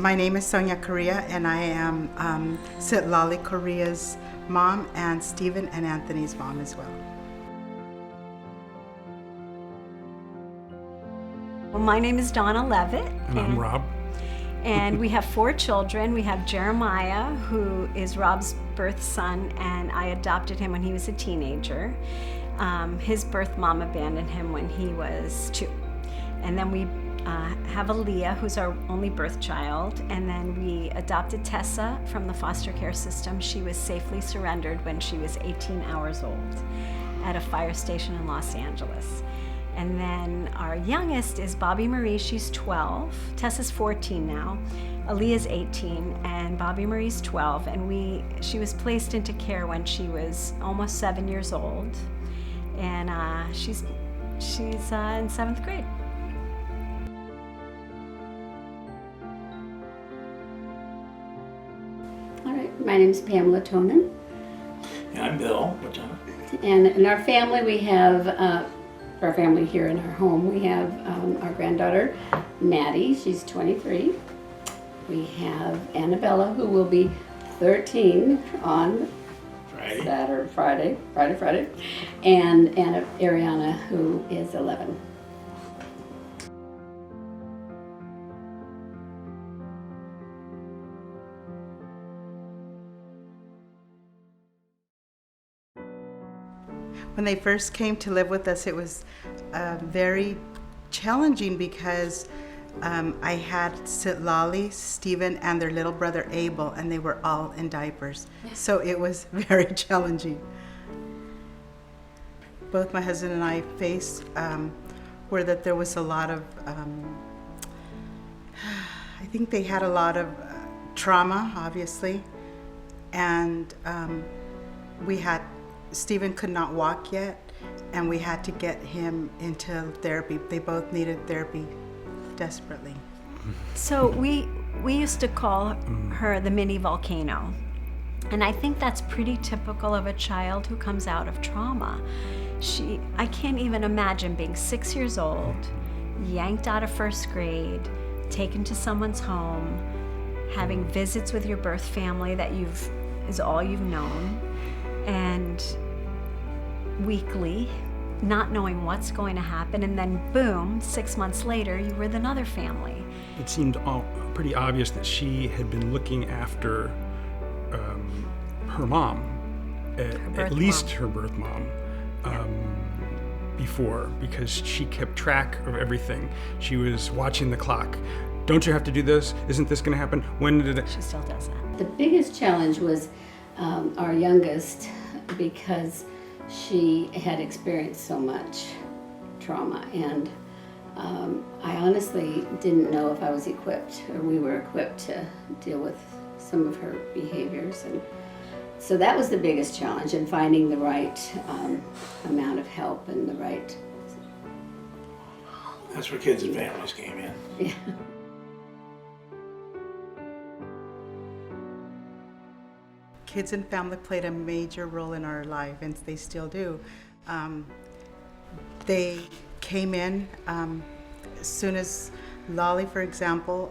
My name is Sonia Correa, and I am Sitlali Correa's mom and Stephen and Anthony's mom as well. Well, my name is Donna Levitt. And I'm Rob. And we have 4 children. We have Jeremiah, who is Rob's birth son, and I adopted him when he was a teenager. His birth mom abandoned him when he was 2. And then we have Aaliyah, who's our only birth child, and then we adopted Tessa from the foster care system. She was safely surrendered when she was 18 hours old at a fire station in Los Angeles. And then our youngest is Bobby Marie. She's 12. Tessa's 14 now. Aaliyah's 18, and Bobby Marie's 12. And she was placed into care when she was almost 7 years old, and she's in 7th grade. All right, my name is Pamela Tonin. And I'm Bill. And in our family, we have. For our family here in our home, we have our granddaughter, Maddie. She's 23. We have Annabella, who will be 13 on Friday. And Ariana, who is 11. When they first came to live with us, it was very challenging because I had Sitlali, Stephen, and their little brother Abel, and they were all in diapers. So it was very challenging. Both my husband and I faced were that there was a lot of, I think they had a lot of trauma, obviously, and Stephen could not walk yet, and we had to get him into therapy. They both needed therapy desperately. So we used to call her the mini volcano. And I think that's pretty typical of a child who comes out of trauma. I can't even imagine being 6 years old, yanked out of 1st grade, taken to someone's home, having visits with your birth family that is all you've known, and weekly, not knowing what's going to happen, and then boom, 6 months later, you were with another family. It seemed pretty obvious that she had been looking after her mom, at least her birth mom, before, because she kept track of everything. She was watching the clock. Don't you have to do this? Isn't this going to happen? When did it? She still does that. The biggest challenge was our youngest, because she had experienced so much trauma, and I honestly didn't know if I was equipped, or we were equipped to deal with some of her behaviors. And so that was the biggest challenge, in finding the right amount of help and the right... That's where kids and families came in. Yeah. Kids and family played a major role in our life, and they still do. They came in as soon as Lolly, for example,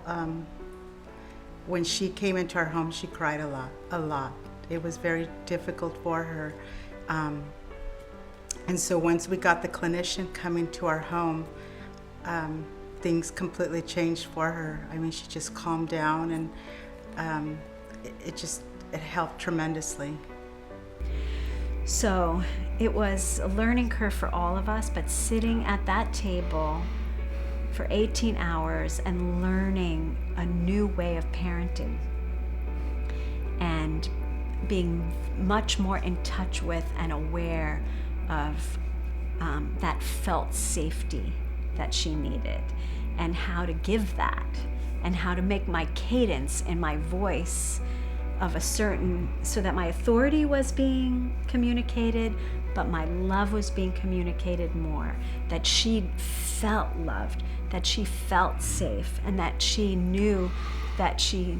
when she came into our home, she cried a lot. It was very difficult for her. And so once we got the clinician coming to our home, things completely changed for her. I mean, she just calmed down, and it helped tremendously. So it was a learning curve for all of us, but sitting at that table for 18 hours and learning a new way of parenting and being much more in touch with and aware of that felt safety that she needed, and how to give that, and how to make my cadence in my voice of a certain, so that my authority was being communicated, but my love was being communicated more, that she felt loved, that she felt safe, and that she knew that she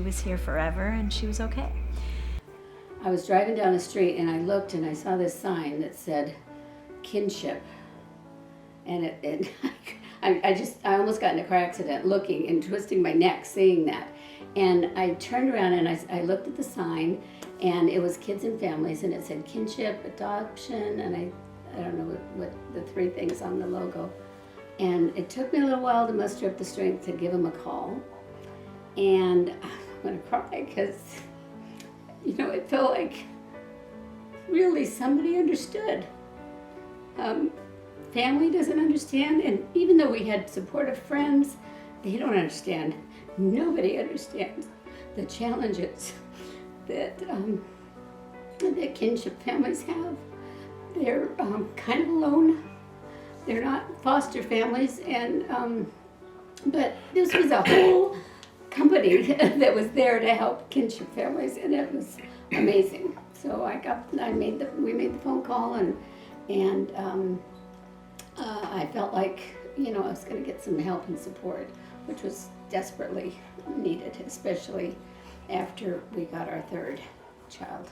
was here forever and she was okay. I was driving down the street and I looked and I saw this sign that said kinship, and I almost got in a car accident looking and twisting my neck seeing that. And I turned around and I looked at the sign, and it was Kids and Families, and it said kinship, adoption, and I don't know what the three things on the logo. And it took me a little while to muster up the strength to give them a call. And I'm gonna cry because, you know, it felt like really somebody understood. Family doesn't understand, and even though we had supportive friends, they don't understand. Nobody understands the challenges that that kinship families have. They're kind of alone. They're not foster families, and but this was a whole company that was there to help kinship families, and it was amazing. So we made the phone call, and I felt like, you know, I was going to get some help and support, which was desperately needed, especially after we got our third child.